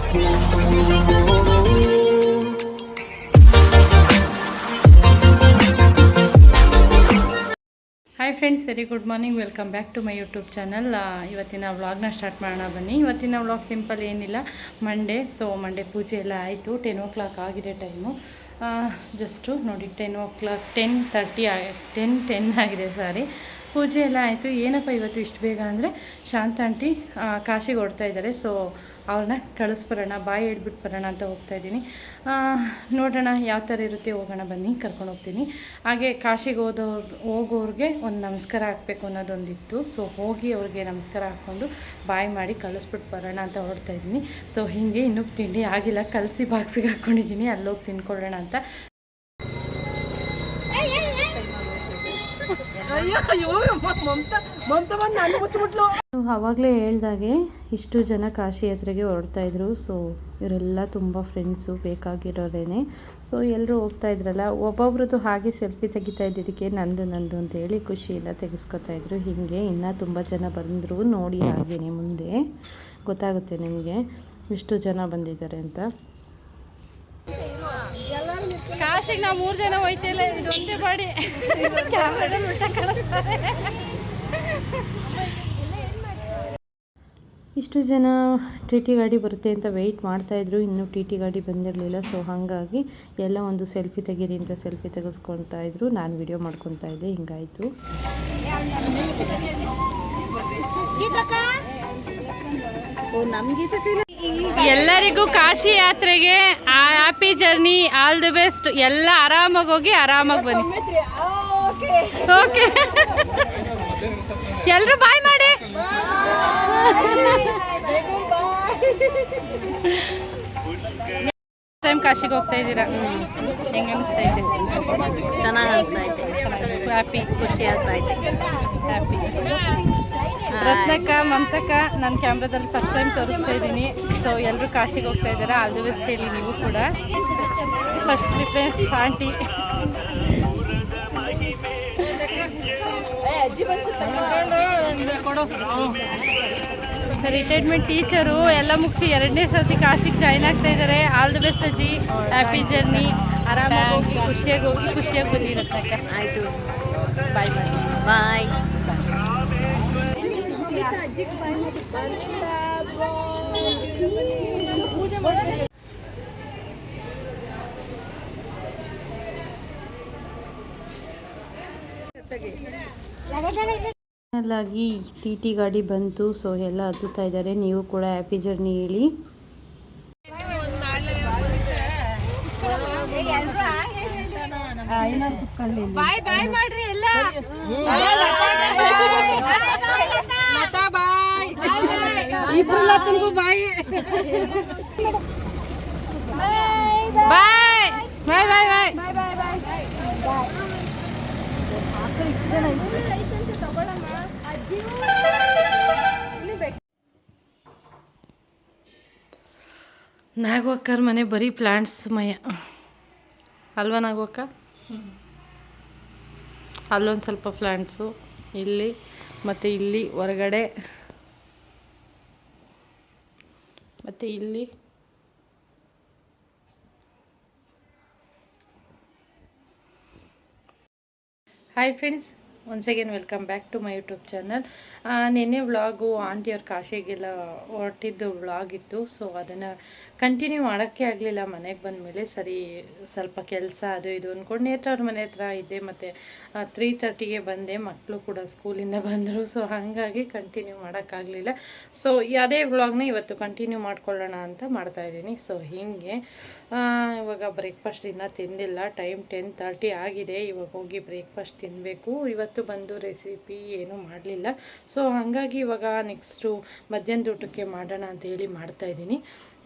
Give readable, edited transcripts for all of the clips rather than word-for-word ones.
Hi friends, very good morning. Welcome back to my YouTube channel. ಇವತ್ತಿನ ವ್ಲಾಗ್ನ start ಮಾಡೋಣ ಬನ್ನಿ. ಇವತ್ತಿನ ವ್ಲಾಗ್ ಸಿಂಪಲ್ ಏನಿಲ್ಲ, ಮಂಡೇ ಪೂಜೆ ಎಲ್ಲ ಆಯಿತು. 10 o'clock ಆಗಿದೆ ಟೈಮು. ಜಸ್ಟು ನೋಡಿ 10 ಆಗಿದೆ. ಪೂಜೆ ಎಲ್ಲ ಆಯಿತು. ಏನಪ್ಪ ಇವತ್ತು ಇಷ್ಟು ಬೇಗ ಅಂದರೆ, ಶಾಂತ ಆಂಟಿ ಕಾಶಿಗೆ ಹೊಡ್ತಾ ಇದ್ದಾರೆ. ಸೊ ಅವ್ರನ್ನ ಕಳಿಸ್ಬರೋಣ, ಬಾಯಿ ಹಿಡ್ಬಿಟ್ಟು ಬರೋಣ ಅಂತ ಹೋಗ್ತಾಯಿದ್ದೀನಿ. ನೋಡೋಣ ಯಾವ ಥರ ಇರುತ್ತೆ, ಹೋಗೋಣ ಬನ್ನಿ, ಕರ್ಕೊಂಡು ಹೋಗ್ತೀನಿ. ಹಾಗೆ ಕಾಶಿಗೆ ಹೋಗೋರಿಗೆ ಒಂದು ನಮಸ್ಕಾರ ಹಾಕಬೇಕು ಅನ್ನೋದೊಂದಿತ್ತು. ಸೊ ಹೋಗಿ ಅವ್ರಿಗೆ ನಮಸ್ಕಾರ ಹಾಕ್ಕೊಂಡು ಬಾಯಿ ಮಾಡಿ ಕಳಿಸ್ಬಿಟ್ಟು ಬರೋಣ ಅಂತ ಹೊರಡ್ತಾಯಿದ್ದೀನಿ. ಸೊ ಹೀಗೆ ಇನ್ನೂ ತಿಂಡಿ ಆಗಿಲ್ಲ, ಕಲಸಿ ಬಾಕ್ಸಿಗೆ ಹಾಕ್ಕೊಂಡಿದ್ದೀನಿ, ಅಲ್ಲೋಗಿ ತಿನ್ಕೊಳ್ಳೋಣ ಅಂತ. ಆವಾಗಲೇ ಹೇಳ್ದಾಗೆ ಇಷ್ಟು ಜನ ಕಾಶಿ ಯಾತ್ರೆಗೆ ಹೊರಡ್ತಾಯಿದ್ರು. ಸೊ ಇವರೆಲ್ಲ ತುಂಬ ಫ್ರೆಂಡ್ಸು, ಬೇಕಾಗಿರೋರೇನೆ. ಸೊ ಎಲ್ಲರೂ ಹೋಗ್ತಾ ಇದ್ರಲ್ಲ, ಒಬ್ಬೊಬ್ರದ್ದು ಹಾಗೆ ಸೆಲ್ಫಿ ತೆಗಿತಾ ಇದ್ದಿದ್ದಕ್ಕೆ ನಂದು ಅಂತೇಳಿ ಖುಷಿಯಿಂದ ತೆಗೆಸ್ಕೊತಾಯಿದ್ರು. ಹೀಗೆ ಇನ್ನೂ ತುಂಬ ಜನ ಬಂದರು, ನೋಡಿ ಹಾಗೇನೆ ಮುಂದೆ ಗೊತ್ತಾಗುತ್ತೆ ನಿಮಗೆ ಇಷ್ಟು ಜನ ಬಂದಿದ್ದಾರೆ ಅಂತ. ಕಾಶಿಗೆ ನಾವು 3 ಜನ ಹೋಯ್ತಿಲ್ಲ, ಇದೊಂದೇ ಬಾಡಿ ಕ್ಯಾಮ್ರಾದಲ್ಲಿ ಊಟ ಕಾಣಿಸ್ತಾರೆ. ಇಷ್ಟು ಜನ ಟಿ ಟಿ ಗಾಡಿ ಬರುತ್ತೆ ಅಂತ ವೆಯ್ಟ್ ಮಾಡ್ತಾಯಿದ್ರು, ಇನ್ನೂ ಟಿ ಟಿ ಗಾಡಿ ಬಂದಿರಲಿಲ್ಲ. ಸೊ ಹಾಗಾಗಿ ಎಲ್ಲ ಒಂದು ಸೆಲ್ಫಿ ತೆಗೀರಿ ಅಂತ ಸೆಲ್ಫಿ ತೆಗೆಸ್ಕೊಳ್ತಾ ಇದ್ರು. ನಾನು ವಿಡಿಯೋ ಮಾಡ್ಕೊತಾ ಇದ್ದೆ, ಹಿಂಗಾಯಿತು. ಎಲ್ಲರಿಗೂ ಕಾಶಿ ಯಾತ್ರೆಗೆ happy journey, all the best. ಎಲ್ಲ ಆರಾಮಾಗಿ ಹೋಗಿ ಆರಾಮಾಗಿ ಬನ್ನಿ. ಓಕೆ, ಎಲ್ಲರೂ ಬಾಯ್ ಮಾಡಿ. ಟೈಮ್ ಕಾಶಿಗೆ ಹೋಗ್ತಾ ಇದ್ದೀರಾ, ಹೆಂಗೆ ಅನಿಸ್ತಾ ಇದೆ? ಚೆನ್ನಾಗಿ ಅನಿಸ್ತಾ ಐತೆ, ಹ್ಯಾಪಿ, ಖುಷಿ ಆಗ್ತಾ ಐತೆ, ಹ್ಯಾಪಿ. ರತ್ನಕ್ಕ, ಮಮತಕ್ಕ ನಾನು ಕ್ಯಾಮ್ರಾದಲ್ಲಿ ಫಸ್ಟ್ ಟೈಮ್ ತೋರಿಸ್ತಾ ಇದ್ದೀನಿ. ಸೊ ಎಲ್ಲರೂ ಕಾಶಿಗೆ ಹೋಗ್ತಾ ಇದ್ದಾರೆ, ಆಲ್ ದಿ ಬೆಸ್ಟ್ ಹೇಳಿ ನೀವು ಕೂಡ. First preference aunty. Retirement teacher ಎಲ್ಲ ಮುಗಿಸಿ 2ನೇ ಸರ್ತಿ ಕಾಶಿಗೆ ಜಾಯ್ನ್ ಆಗ್ತಾ ಇದ್ದಾರೆ. ಆಲ್ ದಿ ಬೆಸ್ಟ್ ಅಜ್ಜಿ, ಹ್ಯಾಪಿ ಜರ್ನಿ, ಆರಾಮಾಗಿ ಹೋಗಿ ಖುಷಿಯಾಗಿ ಬನ್ನಿ ರತ್ನಕ್ಕ. ಆಯಿತು, ಬಾಯ್ ಮಾಡಿ. ಬಾಯ್. ಆಗಿ ಟಿ ಟಿ ಗಾಡಿ ಬಂತು. ಸೊ ಎಲ್ಲ ಹತ್ತುತ್ತಾ ಇದ್ದಾರೆ. ನೀವು ಕೂಡ ಹ್ಯಾಪಿ ಜರ್ನಿ ಹೇಳಿ. ಬಾಯ್ ಬಾಯ್ ಮಾಡ್ರಿ ಎಲ್ಲ. ಇಬ್ಬರು ಬಾಯ್ ಬಾಯ್ ಬಾಯ್ ಬಾಯ್ ಬಾಯ್. ನಾಗವಕ್ಕರ ಮನೆ ಬರೀ ಪ್ಲಾಂಟ್ಸ್ ಮಯ ಅಲ್ವಾ ನಾಗವಕ್ಕ? ಅಲ್ಲೊಂದು ಸ್ವಲ್ಪ ಪ್ಲಾಂಟ್ಸು, ಇಲ್ಲಿ ಮತ್ತು ಇಲ್ಲಿ ಹೊರಗಡೆ, ಮತ್ತು ಇಲ್ಲಿ. Hi friends, once again welcome back to my YouTube channel. ನಿನ್ನೆ ವ್ಲಾಗು ಆಂಟಿಯವ್ರ ಕಾಶಿಗೆಲ್ಲ ಹೊರಟಿದ್ದು ವ್ಲಾಗ್ ಇತ್ತು. ಸೊ ಅದನ್ನು ಕಂಟಿನ್ಯೂ ಮಾಡೋಕ್ಕೆ ಆಗಲಿಲ್ಲ. ಮನೆಗೆ ಬಂದಮೇಲೆ ಸರಿ ಸ್ವಲ್ಪ ಕೆಲಸ ಅದು ಇದು ಅಂದ್ಕೊಂಡು ನೇತ್ರವ್ರ ಮನೆ ಹತ್ರ ಇದ್ದೆ. ಮತ್ತು 3:30ಗೆ ಬಂದೆ, ಮಕ್ಕಳು ಕೂಡ ಸ್ಕೂಲಿಂದ ಬಂದರು. ಸೊ ಹಾಗಾಗಿ ಕಂಟಿನ್ಯೂ ಮಾಡೋಕ್ಕಾಗಲಿಲ್ಲ. ಸೊ ಅದೇ ವ್ಲಾಗ್ನ ಇವತ್ತು ಕಂಟಿನ್ಯೂ ಮಾಡ್ಕೊಳ್ಳೋಣ ಅಂತ ಮಾಡ್ತಾಯಿದ್ದೀನಿ. ಸೊ ಹೀಗೆ ಇವಾಗ ಬ್ರೇಕ್ಫಾಸ್ಟ್ ಇನ್ನೂ ತಿಂದಿಲ್ಲ. ಟೈಮ್ 10:30 ಆಗಿದೆ. ಇವಾಗ ಹೋಗಿ ಬ್ರೇಕ್ಫಾಸ್ಟ್ ತಿನ್ನಬೇಕು. ಇವತ್ತು ಬಂದು ರೆಸಿಪಿ ಏನೂ ಮಾಡಲಿಲ್ಲ. ಸೊ ಹಾಗಾಗಿ ಇವಾಗ ನೆಕ್ಸ್ಟು ಮಧ್ಯಾಹ್ನದ ಊಟಕ್ಕೆ ಮಾಡೋಣ ಅಂತ ಹೇಳಿ ಮಾಡ್ತಾಯಿದ್ದೀನಿ.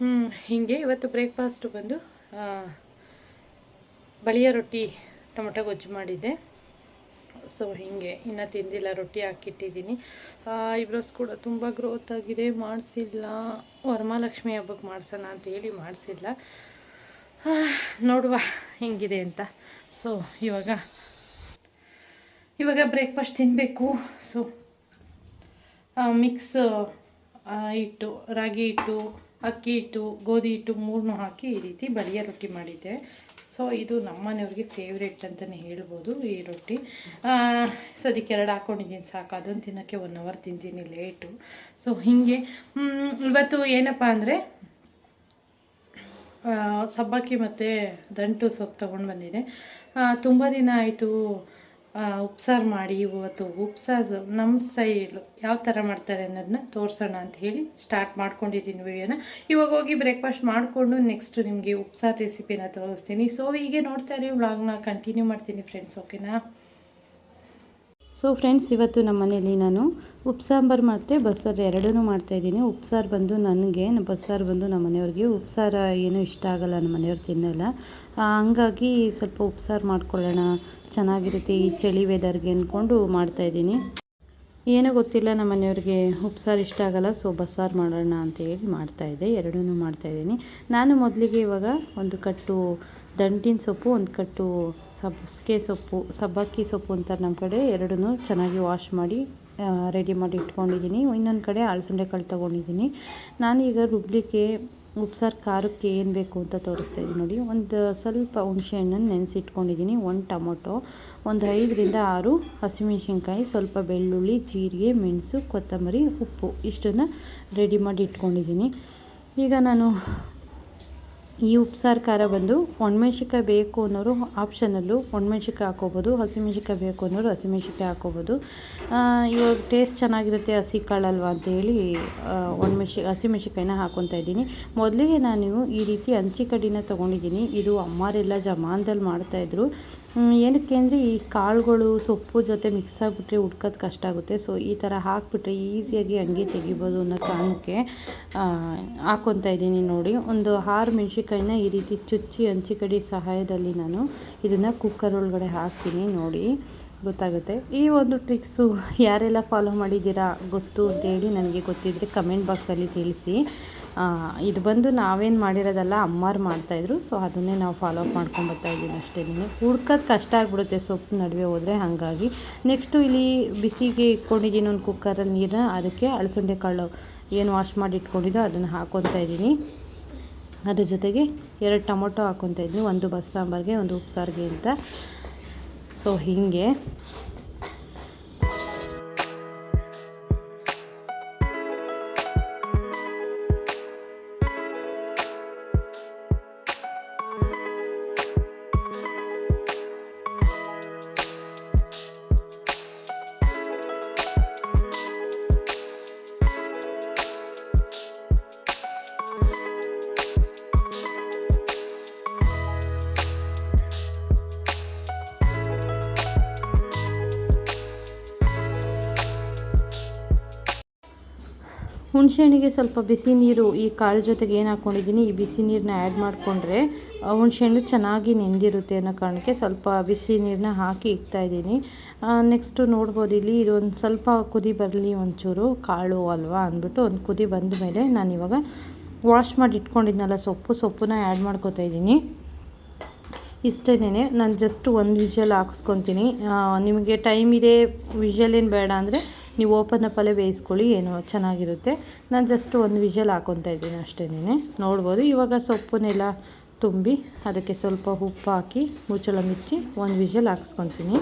ಹೀಗೆ ಇವತ್ತು ಬ್ರೇಕ್ಫಾಸ್ಟು ಬಂದು ಬಳಿಯ ರೊಟ್ಟಿ ಟೊಮೊಟೊ ಗೊಜ್ಜು ಮಾಡಿದ್ದೆ. ಸೊ ಹೀಗೆ ಇನ್ನೂ ತಿಂದಿಲ್ಲ, ರೊಟ್ಟಿ ಹಾಕಿಟ್ಟಿದ್ದೀನಿ. ಐಬ್ರೋಸ್ ಕೂಡ ತುಂಬ ಗ್ರೋತ್ ಆಗಿದೆ, ಮಾಡಿಸಿಲ್ಲ. ವರಮಹಾಲಕ್ಷ್ಮಿ ಹಬ್ಬಕ್ಕೆ ಮಾಡಿಸೋಣ ಅಂತೇಳಿ ಮಾಡಿಸಿಲ್ಲ. ನೋಡುವ ಹೆಂಗಿದೆ ಅಂತ. ಸೊ ಇವಾಗ ಬ್ರೇಕ್ಫಾಸ್ಟ್ ತಿನ್ನಬೇಕು. ಸೊ ಮಿಕ್ಸ್ ಹಿಟ್ಟು, ರಾಗಿ ಹಿಟ್ಟು ಅಕ್ಕಿ ಹಿಟ್ಟು ಗೋಧಿ ಹಿಟ್ಟು ಮೂರನ್ನೂ ಹಾಕಿ ಈ ರೀತಿ ಬಲಿಯ ರೊಟ್ಟಿ ಮಾಡಿದ್ದೆ. ಸೊ ಇದು ನಮ್ಮ ಮನೆಯವ್ರಿಗೆ ಫೇವ್ರೇಟ್ ಅಂತಲೇ ಹೇಳ್ಬೋದು ಈ ರೊಟ್ಟಿ. ಸದ್ಯಕ್ಕೆ 2 ಹಾಕ್ಕೊಂಡಿದ್ದೀನಿ ಸಾಕು. ಅದೊಂದು ತಿನ್ನೋಕ್ಕೆ 1 ಅವರ್ ತಿಂತೀನಿ ಲೇಟು. ಸೊ ಹೀಗೆ ಇವತ್ತು ಏನಪ್ಪ ಅಂದರೆ ಸಬ್ಬಕ್ಕಿ ಮತ್ತು ದಂಟು ಸೊಪ್ಪು ತೊಗೊಂಡು ಬಂದಿದೆ. ತುಂಬ ದಿನ ಆಯಿತು ಉಪ್ಸಾರು ಮಾಡಿ. ಇವತ್ತು ಉಪ್ಸಾರು ನಮ್ಮ ಸ್ಟೈಲು ಯಾವ ಥರ ಮಾಡ್ತಾರೆ ಅನ್ನೋದನ್ನ ತೋರಿಸೋಣ ಅಂತ ಹೇಳಿ ಸ್ಟಾರ್ಟ್ ಮಾಡ್ಕೊಂಡಿದ್ದೀನಿ ವಿಡಿಯೋನ. ಇವಾಗ ಹೋಗಿ ಬ್ರೇಕ್ಫಾಸ್ಟ್ ಮಾಡಿಕೊಂಡು ನೆಕ್ಸ್ಟ್ ನಿಮಗೆ ಉಪ್ಸಾರು ರೆಸಿಪಿನ ತೋರಿಸ್ತೀನಿ. ಸೊ ಹೀಗೆ ನೋಡ್ತಾ ಇರಿ, ವ್ಲಾಗ್ನ ಕಂಟಿನ್ಯೂ ಮಾಡ್ತೀನಿ ಫ್ರೆಂಡ್ಸ್, ಓಕೆನಾ? ಸೊ ಫ್ರೆಂಡ್ಸ್, ಇವತ್ತು ನಮ್ಮ ಮನೇಲಿ ನಾನು ಉಪ್ಸಾಂಬಾರು ಮತ್ತು ಬಸ್ಸಾರು ಎರಡೂ ಮಾಡ್ತಾಯಿದ್ದೀನಿ. ಉಪ್ಸಾರು ಬಂದು ನನಗೆ, ಬಸ್ಸಾರು ಬಂದು ನಮ್ಮ ಮನೆಯವ್ರಿಗೆ. ಉಪ್ಸಾರು ಏನೂ ಇಷ್ಟ ಆಗಲ್ಲ, ನಮ್ಮ ಮನೆಯವ್ರು ತಿನ್ನಲ್ಲ. ಹಂಗಾಗಿ ಸ್ವಲ್ಪ ಉಪ್ಸಾರು ಮಾಡ್ಕೊಳ್ಳೋಣ, ಚೆನ್ನಾಗಿರುತ್ತೆ ಈ ಚಳಿ ವೆದರ್ಗೆ ಅಂದ್ಕೊಂಡು ಮಾಡ್ತಾಯಿದ್ದೀನಿ. ಏನೋ ಗೊತ್ತಿಲ್ಲ, ನಮ್ಮ ಮನೆಯವ್ರಿಗೆ ಉಪ್ಸಾರು ಇಷ್ಟ ಆಗಲ್ಲ. ಸೊ ಬಸ್ಸಾರು ಮಾಡೋಣ ಅಂತ ಹೇಳಿ ಮಾಡ್ತಾಯಿದ್ದೆ, ಎರಡೂ ಮಾಡ್ತಾಯಿದ್ದೀನಿ. ನಾನು ಮೊದಲಿಗೆ ಇವಾಗ ಒಂದು ಕಟ್ಟು ದಂಟಿನ ಸೊಪ್ಪು, ಒಂದು ಕಟ್ಟು ಸಬ್ಬಕ್ಕಿ ಸೊಪ್ಪು ಅಂತಾರೆ ನಮ್ಮ ಕಡೆ, ಎರಡೂ ಚೆನ್ನಾಗಿ ವಾಶ್ ಮಾಡಿ ರೆಡಿ ಮಾಡಿ ಇಟ್ಕೊಂಡಿದ್ದೀನಿ. ಇನ್ನೊಂದು ಕಡೆ ಅಲಸಂದೆ ಕಾಳು ತೊಗೊಂಡಿದ್ದೀನಿ. ನಾನೀಗ ರುಬ್ಲಿಕ್ಕೆ ಉಪ್ಸಾರು ಖಾರಕ್ಕೆ ಏನು ಬೇಕು ಅಂತ ತೋರಿಸ್ತಾಯಿದ್ದೀನಿ ನೋಡಿ. ಒಂದು ಸ್ವಲ್ಪ ಹುಣಸೆ ಹಣ್ಣನ್ನು ನೆನೆಸಿಟ್ಕೊಂಡಿದ್ದೀನಿ, 1 ಟೊಮೊಟೊ, ಒಂದು 5ರಿಂದ 6 ಹಸಿಮೆಣ್ಸಿನ್ಕಾಯಿ, ಸ್ವಲ್ಪ ಬೆಳ್ಳುಳ್ಳಿ, ಜೀರಿಗೆ, ಮೆಣಸು, ಕೊತ್ತಂಬರಿ, ಉಪ್ಪು ಇಷ್ಟನ್ನು ರೆಡಿ ಮಾಡಿ ಇಟ್ಕೊಂಡಿದ್ದೀನಿ. ಈಗ ನಾನು ಈ ಉಪ್ಸಾರು ಖಾರ ಬಂದು ಒಣಮೆಣ್ಸಿಕಾಯಿ ಬೇಕು ಅನ್ನೋರು ಆಪ್ಷನಲ್ಲು ಒಣಮೆಣ್ಸಿಕಾಯಿ ಹಾಕ್ಕೋಬೋದು, ಹಸಿಮೆಣ್ಸಿಕಾಯಿ ಬೇಕು ಅನ್ನೋರು ಹಸಿಮೆಣ್ಸಿಕಾಯಿ ಹಾಕ್ಕೋಬೋದು. ಇವಾಗ ಟೇಸ್ಟ್ ಚೆನ್ನಾಗಿರುತ್ತೆ ಹಸಿ ಕಾಳಲ್ವ ಅಂತೇಳಿ ಹಸಿಮೆಣ್ಸಿಕಾಯಿನ ಹಾಕ್ಕೊತಾ ಇದ್ದೀನಿ. ಮೊದಲಿಗೆ ನಾನು ಈ ರೀತಿ ಹಂಚಿ ಕಡ್ಡಿನ ತೊಗೊಂಡಿದ್ದೀನಿ. ಇದು ಅಮ್ಮರೆಲ್ಲ ಜಮಾನದಲ್ಲಿ ಮಾಡ್ತಾಯಿದ್ರು. ಏನಕ್ಕೆ ಅಂದರೆ ಈ ಕಾಳುಗಳು ಸೊಪ್ಪು ಜೊತೆ ಮಿಕ್ಸ್ ಆಗಿಬಿಟ್ರೆ ಹುಡ್ಕೋದು ಕಷ್ಟ ಆಗುತ್ತೆ. ಸೊ ಈ ಥರ ಹಾಕಿಬಿಟ್ರೆ ಈಸಿಯಾಗಿ ಹಂಗೆ ತೆಗಿಬೋದು ಅನ್ನೋ ಕಾರಣಕ್ಕೆ ಹಾಕ್ಕೊತಾ ಇದ್ದೀನಿ ನೋಡಿ. ಒಂದು 6 ಮೆಣಸಿಕಾಯಿನ ಈ ರೀತಿ ಚುಚ್ಚಿ ಹಂಚಿ ಕಡ್ಡಿ ಸಹಾಯದಲ್ಲಿ ನಾನು ಇದನ್ನು ಕುಕ್ಕರ್ ಒಳಗಡೆ ಹಾಕ್ತೀನಿ ನೋಡಿ, ಗೊತ್ತಾಗುತ್ತೆ. ಈ ಒಂದು ಟ್ರಿಕ್ಸು ಯಾರೆಲ್ಲ ಫಾಲೋ ಮಾಡಿದ್ದೀರಾ ಗೊತ್ತು ಅಂತೇಳಿ ನನಗೆ ಗೊತ್ತಿದ್ದರೆ ಕಮೆಂಟ್ ಬಾಕ್ಸಲ್ಲಿ ತಿಳಿಸಿ. ಇದು ಬಂದು ನಾವೇನು ಮಾಡಿರೋದಲ್ಲ, ಅಮ್ಮಾರು ಮಾಡ್ತಾಯಿದ್ರು. ಸೊ ಅದನ್ನೇ ನಾವು ಫಾಲೋ ಅಪ್ ಮಾಡ್ಕೊಂಡು ಬರ್ತಾಯಿದ್ದೀನಿ ಅಷ್ಟೇ. ಹುಡ್ಕೋದು ಕಷ್ಟ ಆಗಿಬಿಡುತ್ತೆ ಸೊಪ್ಪು ನಡುವೆ ಹೋದರೆ. ಹಾಗಾಗಿ ನೆಕ್ಸ್ಟು ಇಲ್ಲಿ ಬಿಸಿಗೆ ಇಟ್ಕೊಂಡಿದ್ದೀನಿ ಒಂದು ಕುಕ್ಕರಲ್ಲಿ ನೀರನ್ನ. ಅದಕ್ಕೆ ಅಲಸಂದೆ ಕಾಳು ಏನು ವಾಶ್ ಮಾಡಿ ಇಟ್ಕೊಂಡಿದ್ದೋ ಅದನ್ನು ಹಾಕ್ಕೊತಾ ಇದ್ದೀನಿ. ಅದ್ರ ಜೊತೆಗೆ 2 ಟೊಮೊಟೊ ಹಾಕ್ಕೊತಾ ಇದ್ದೀನಿ, ಒಂದು ಬಸ್ಸಾಂಬಾರಿಗೆ, ಒಂದು ಉಪ್ಸಾರಿಗೆ ಅಂತ. ಸೊ ಹೀಗೆ ಹುಣಸೆಹಣ್ಣಿಗೆ ಸ್ವಲ್ಪ ಬಿಸಿ ನೀರು, ಈ ಕಾಳು ಜೊತೆಗೆ ಏನು ಹಾಕ್ಕೊಂಡಿದ್ದೀನಿ ಈ ಬಿಸಿ ನೀರನ್ನ ಆ್ಯಡ್ ಮಾಡಿಕೊಂಡ್ರೆ ಹುಣಸೆಹಣ್ಣು ಚೆನ್ನಾಗಿ ನೆಂದಿರುತ್ತೆ ಅನ್ನೋ ಕಾರಣಕ್ಕೆ ಸ್ವಲ್ಪ ಬಿಸಿ ನೀರನ್ನ ಹಾಕಿ ಇಡ್ತಾಯಿದ್ದೀನಿ. ನೆಕ್ಸ್ಟು ನೋಡ್ಬೋದು ಇಲ್ಲಿ ಇದೊಂದು ಸ್ವಲ್ಪ ಕುದಿ ಬರಲಿ ಒಂಚೂರು, ಕಾಳು ಅಲ್ವಾ ಅಂದ್ಬಿಟ್ಟು ಒಂದು ಕುದಿ ಬಂದ ಮೇಲೆ ನಾನಿವಾಗ ವಾಶ್ ಮಾಡಿ ಇಟ್ಕೊಂಡಿದ್ನಲ್ಲ ಸೊಪ್ಪನ್ನ ಆ್ಯಡ್ ಮಾಡ್ಕೊತಾ ಇದ್ದೀನಿ. ಇಷ್ಟೇನೆ, ನಾನು ಜಸ್ಟ್ 1 ವಿಷಲ್ ಹಾಕ್ಸ್ಕೊತೀನಿ. ನಿಮಗೆ ಟೈಮ್ ಇದೆ, ವಿಷಲ್ ಏನು ಬೇಡ ಅಂದರೆ ನೀವು ಓಪನ್ ಅಪ್ಪಲ್ಲೇ ಬೇಯಿಸ್ಕೊಳ್ಳಿ, ಏನೋ ಚೆನ್ನಾಗಿರುತ್ತೆ. ನಾನು ಜಸ್ಟ್ 1 ವಿಷಲ್ ಹಾಕ್ಕೊತಾ ಇದ್ದೀನಿ ಅಷ್ಟೇನೆ. ನೋಡ್ಬೋದು ಇವಾಗ ಸೊಪ್ಪನ್ನೆಲ್ಲ ತುಂಬಿ ಅದಕ್ಕೆ ಸ್ವಲ್ಪ ಉಪ್ಪು ಹಾಕಿ ಮುಚ್ಚಳ ಮುಚ್ಚಿ 1 ವಿಷಲ್ ಹಾಕ್ಸ್ಕೊತೀನಿ.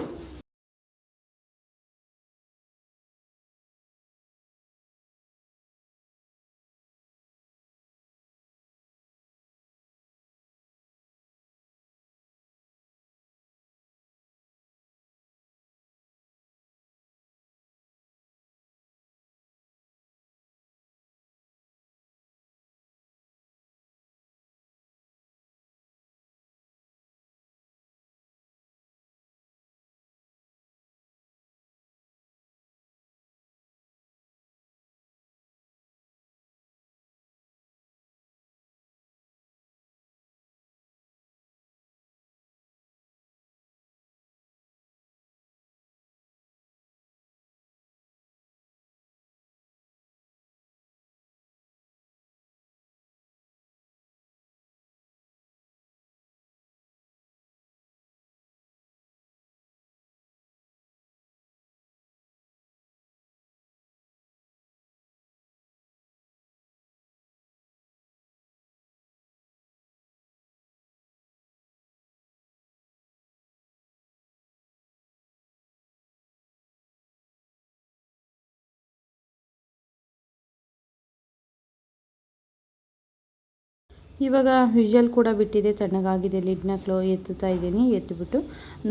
ಇವಾಗ ವಿಷಲ್ ಕೂಡ ಬಿಟ್ಟಿದೆ, ತಣ್ಣಗಾಗಿದೆ. ಲಿಡ್ನ ಎತ್ತುತ್ತಾ ಇದ್ದೀನಿ. ಎತ್ತಿಬಿಟ್ಟು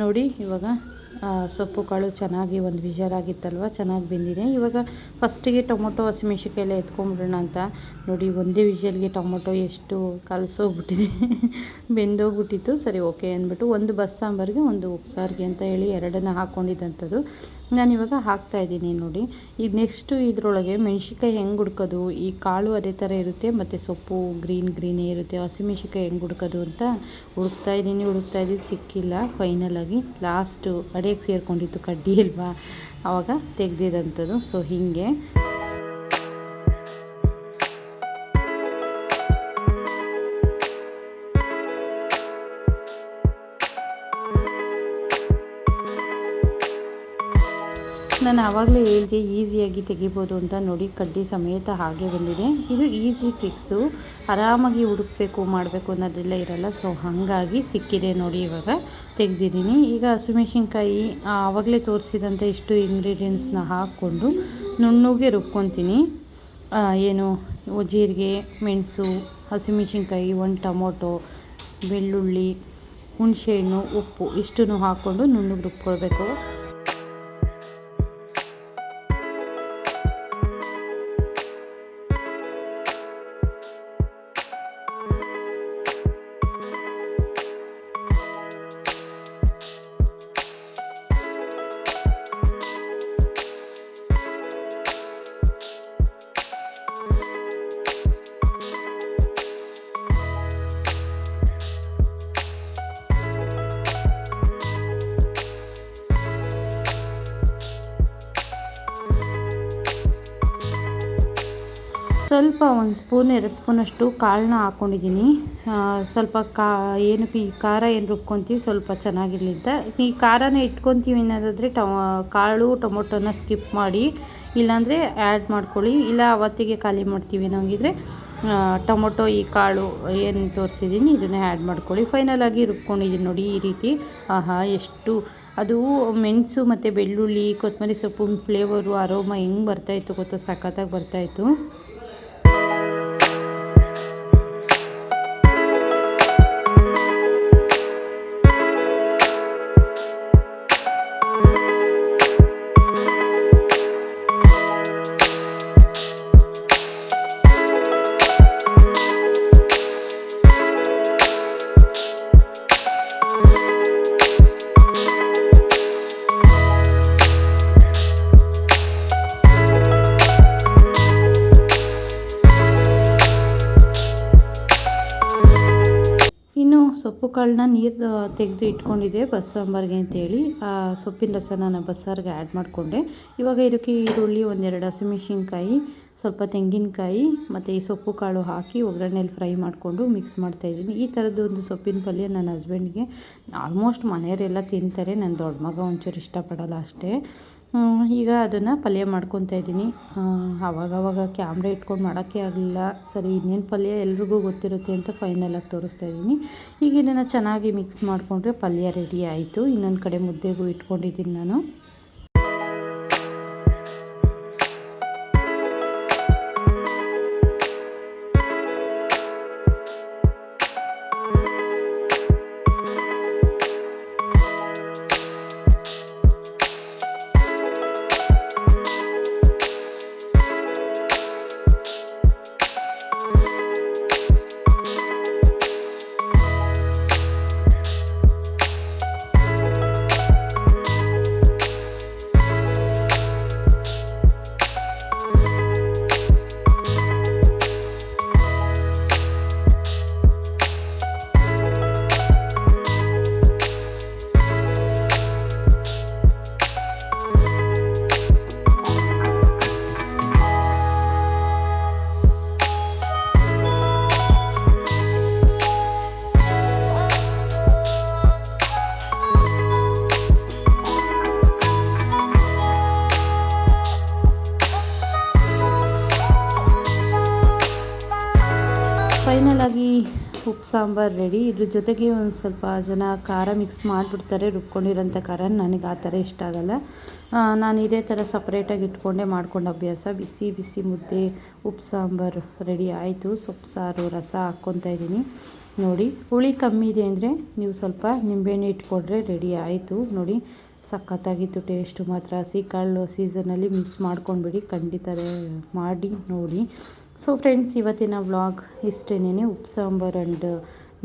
ನೋಡಿ ಇವಾಗ ಸೊಪ್ಪು ಕಾಳು ಚೆನ್ನಾಗಿ ಒಂದು ವಿಷಲ್ ಆಗಿತ್ತಲ್ವ, ಚೆನ್ನಾಗಿ ಬೆಂದಿದೆ. ಇವಾಗ ಫಸ್ಟಿಗೆ ಟೊಮೊಟೊ ಹಸಿಮೆಣ್ಸಿನ್ಕಾಯಿ ಎಲ್ಲ ಎತ್ಕೊಂಡ್ಬಿಡೋಣ ಅಂತ ನೋಡಿ, ಒಂದೇ ವಿಷಲ್ಗೆ ಟೊಮೊಟೊ ಎಷ್ಟು ಕಲಸೋಗ್ಬಿಟ್ಟಿದೆ, ಬೆಂದೋಗ್ಬಿಟ್ಟಿತ್ತು. ಸರಿ ಓಕೆ ಅಂದ್ಬಿಟ್ಟು ಒಂದು ಬಸ್ಸಾಂಬಾರಿಗೆ ಒಂದು ಉಪ್ಸಾರಿಗೆ ಅಂತ ಹೇಳಿ ಎರಡನ್ನ ಹಾಕ್ಕೊಂಡಿದ್ದಂಥದ್ದು ನಾನಿವಾಗ ಹಾಕ್ತಾಯಿದ್ದೀನಿ ನೋಡಿ. ಈಗ ನೆಕ್ಸ್ಟು ಇದರೊಳಗೆ ಮೆಣ್ಸಿನ್ಕಾಯಿ ಹೆಂಗೆ ಹುಡ್ಕೋದು, ಈ ಕಾಳು ಅದೇ ಥರ ಇರುತ್ತೆ ಮತ್ತು ಸೊಪ್ಪು ಗ್ರೀನೇ ಇರುತ್ತೆ. ಹಸಿಮೆಣ್ಸಿನ್ಕಾಯಿ ಹೆಂಗೆ ಹುಡ್ಕೋದು ಅಂತ ಹುಡುಕ್ತಾಯಿದ್ದೀನಿ, ಸಿಕ್ಕಿಲ್ಲ. ಫೈನಲಾಗಿ ಲಾಸ್ಟು ಅಡಿಗೆ ಸೇರಿಕೊಂಡಿತ್ತು ಕಡ್ಡಿ ಅಲ್ವಾ, ಆವಾಗ ತೆಗೆದಿದಂಥದ್ದು. ಸೊ ಹೀಗೆ ನಾನು ಆವಾಗಲೇ ಹೇಳಿದೆ ಈಸಿಯಾಗಿ ತೆಗಿಬೋದು ಅಂತ. ನೋಡಿ ಕಡ್ಡಿ ಸಮೇತ ಹಾಗೆ ಬಂದಿದೆ. ಇದು ಈಸಿ ಟ್ರಿಕ್ಸು, ಆರಾಮಾಗಿ ಹುಡುಕಬೇಕು ಮಾಡಬೇಕು ಅನ್ನೋದೆಲ್ಲ ಇರಲ್ಲ. ಸೊ ಹಾಗಾಗಿ ಸಿಕ್ಕಿದೆ ನೋಡಿ, ಇವಾಗ ತೆಗೆದಿದ್ದೀನಿ. ಈಗ ಹಸಿಮೆಣ್ಸಿನ್ಕಾಯಿ ಆವಾಗಲೇ ತೋರಿಸಿದಂಥ ಇಷ್ಟು ಇಂಗ್ರೀಡಿಯೆಂಟ್ಸ್ನ ಹಾಕ್ಕೊಂಡು ನುಣ್ಣಗೆ ರುಬ್ಕೊತೀನಿ. ಏನು ಜೀರಿಗೆ, ಮೆಣಸು, ಹಸಿಮೆಣ್ಸಿನ್ಕಾಯಿ, ಒಂದು ಟೊಮೊಟೊ, ಬೆಳ್ಳುಳ್ಳಿ, ಹುಣಸೆಹಣ್ಣು, ಉಪ್ಪು ಇಷ್ಟನ್ನು ಹಾಕ್ಕೊಂಡು ನುಣ್ಣಗೆ ರುಬ್ಕೊಳ್ಬೇಕು. ಸ್ವಲ್ಪ 1 ಸ್ಪೂನ್ 2 ಸ್ಪೂನಷ್ಟು ಕಾಳನ್ನ ಹಾಕ್ಕೊಂಡಿದ್ದೀನಿ. ಸ್ವಲ್ಪ ಏನಕ್ಕೆ ಈ ಖಾರ ಏನು ರುಬ್ಕೊತೀವಿ ಸ್ವಲ್ಪ ಚೆನ್ನಾಗಿರಲಿ ಅಂತ. ಈ ಖಾರನ ಇಟ್ಕೊತೀವಿ ಅನ್ನೋದಾದರೆ ಕಾಳು ಟೊಮೊಟೊನ ಸ್ಕಿಪ್ ಮಾಡಿ, ಇಲ್ಲಾಂದರೆ ಆ್ಯಡ್ ಮಾಡ್ಕೊಳ್ಳಿ. ಇಲ್ಲ ಅವತ್ತಿಗೆ ಖಾಲಿ ಮಾಡ್ತೀವಿ ಅನ್ನೋಂಗಿದ್ರೆ ಟೊಮೊಟೊ ಈ ಕಾಳು ಏನು ತೋರಿಸಿದ್ದೀನಿ ಇದನ್ನೇ ಆ್ಯಡ್ ಮಾಡ್ಕೊಳ್ಳಿ. ಫೈನಲಾಗಿ ರುಬ್ಕೊಂಡಿದ್ದೀನಿ ನೋಡಿ ಈ ರೀತಿ. ಎಷ್ಟು ಅದು ಮೆಣಸು ಮತ್ತು ಬೆಳ್ಳುಳ್ಳಿ, ಕೊತ್ತಂಬರಿ ಸೊಪ್ಪು ಫ್ಲೇವರು, ಅರೋಮ ಹೆಂಗೆ ಬರ್ತಾಯಿತ್ತು ಗೊತ್ತಾ, ಸಖತ್ತಾಗಿ ಬರ್ತಾಯಿತ್ತು. ಸೊಪ್ಪು ಕಾಳನ್ನ ನೀರು ತೆಗೆದು ಇಟ್ಕೊಂಡಿದ್ದೆ ಬಸ್ಸಾಂಬಾರಿಗೆ ಅಂತೇಳಿ. ಸೊಪ್ಪಿನ ರಸನ ನಾನು ಬಸ್ಸಾರಿಗೆ ಆ್ಯಡ್ ಮಾಡಿಕೊಂಡೆ. ಇವಾಗ ಇದಕ್ಕೆ ಈರುಳ್ಳಿ, 1-2 ಹಸಿಮೆಣ್ಸಿನ್ಕಾಯಿ, ಸ್ವಲ್ಪ ತೆಂಗಿನಕಾಯಿ ಮತ್ತು ಈ ಸೊಪ್ಪು ಕಾಳು ಹಾಕಿ ಒಗ್ಗರಣೆಯಲ್ಲಿ ಫ್ರೈ ಮಾಡಿಕೊಂಡು ಮಿಕ್ಸ್ ಮಾಡ್ತಾಯಿದ್ದೀನಿ. ಈ ಥರದ್ದು ಒಂದು ಸೊಪ್ಪಿನ ಪಲ್ಯ ನನ್ನ ಹಸ್ಬೆಂಡ್ಗೆ ಆಲ್ಮೋಸ್ಟ್ ಮನೆಯವರೆಲ್ಲ ತಿಂತಾರೆ, ನನ್ನ ದೊಡ್ಡ ಮಗ ಒಂಚೂರು ಇಷ್ಟಪಡಲ್ಲ ಅಷ್ಟೇ. ಈಗ ಅದನ್ನು ಪಲ್ಯ ಮಾಡ್ಕೊತಾ ಇದ್ದೀನಿ. ಆವಾಗವಾಗ ಕ್ಯಾಮ್ರಾ ಇಟ್ಕೊಂಡು ಮಾಡೋಕ್ಕೆ ಆಗಲಿಲ್ಲ. ಸರಿ ಇನ್ನೇನು ಪಲ್ಯ ಎಲ್ರಿಗೂ ಗೊತ್ತಿರುತ್ತೆ ಅಂತ ಫೈನಲಾಗಿ ತೋರಿಸ್ತಾ ಇದ್ದೀನಿ. ಈಗ ಇದನ್ನು ಚೆನ್ನಾಗಿ ಮಿಕ್ಸ್ ಮಾಡಿಕೊಂಡ್ರೆ ಪಲ್ಯ ರೆಡಿ ಆಯಿತು. ಇನ್ನೊಂದು ಕಡೆ ಮುದ್ದೆಗೂ ಇಟ್ಕೊಂಡಿದ್ದೀನಿ ನಾನು. ಫೈನಲಾಗಿ ಉಪ್ಪು ಸಾಂಬಾರು ರೆಡಿ. ಇದ್ರ ಜೊತೆಗೆ ಒಂದು ಸ್ವಲ್ಪ ಜನ ಖಾರ ಮಿಕ್ಸ್ ಮಾಡಿಬಿಡ್ತಾರೆ, ರುಬ್ಕೊಂಡಿರೋಂಥ ಖಾರ. ನನಗೆ ಆ ಥರ ಇಷ್ಟ ಆಗಲ್ಲ. ನಾನು ಇದೇ ಥರ ಸಪ್ರೇಟಾಗಿ ಇಟ್ಕೊಂಡೆ ಮಾಡ್ಕೊಂಡು ಅಭ್ಯಾಸ. ಬಿಸಿ ಬಿಸಿ ಮುದ್ದೆ ಉಪ್ಪು ಸಾಂಬಾರು ರೆಡಿ ಆಯಿತು. ಸೊಪ್ಪು ಸಾರು ರಸ ಹಾಕ್ಕೊತಾ ಇದ್ದೀನಿ. ನೋಡಿ ಹುಳಿ ಕಮ್ಮಿ ಇದೆ ಅಂದರೆ ನೀವು ಸ್ವಲ್ಪ ನಿಂಬೆಹಣ್ಣು ಇಟ್ಕೊಂಡ್ರೆ ರೆಡಿ ಆಯಿತು. ನೋಡಿ ಸಖತ್ತಾಗಿತ್ತು ಟೇಸ್ಟು ಮಾತ್ರ. ಹಸಿ ಕಾಳು ಸೀಸನಲ್ಲಿ ಮಿಸ್ ಮಾಡ್ಕೊಂಡ್ಬಿಡಿ, ಖಂಡಿತ ಮಾಡಿ ನೋಡಿ. ಸೊ ಫ್ರೆಂಡ್ಸ್, ಇವತ್ತಿನ ವ್ಲಾಗ್ ಇಷ್ಟೇನೆ. ಉಪ್ಪು ಸಾಂಬಾರು ಆ್ಯಂಡ್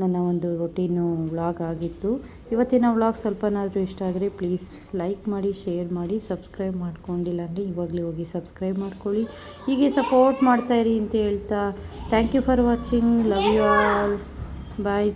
ನನ್ನ ಒಂದು ರೊಟೀನು ವ್ಲಾಗ್ ಆಗಿತ್ತು. ಇವತ್ತಿನ ವ್ಲಾಗ್ ಸ್ವಲ್ಪನಾದರೂ ಇಷ್ಟ ಆದರೆ ಪ್ಲೀಸ್ ಲೈಕ್ ಮಾಡಿ, ಶೇರ್ ಮಾಡಿ, ಸಬ್ಸ್ಕ್ರೈಬ್ ಮಾಡ್ಕೊಂಡಿಲ್ಲ ಅಂದರೆ ಇವಾಗಲೇ ಹೋಗಿ ಸಬ್ಸ್ಕ್ರೈಬ್ ಮಾಡ್ಕೊಳ್ಳಿ. ಹೀಗೆ ಸಪೋರ್ಟ್ ಮಾಡ್ತಾಯಿರಿ ಅಂತ ಹೇಳ್ತಾ thank you for watching. Love you all. Bye.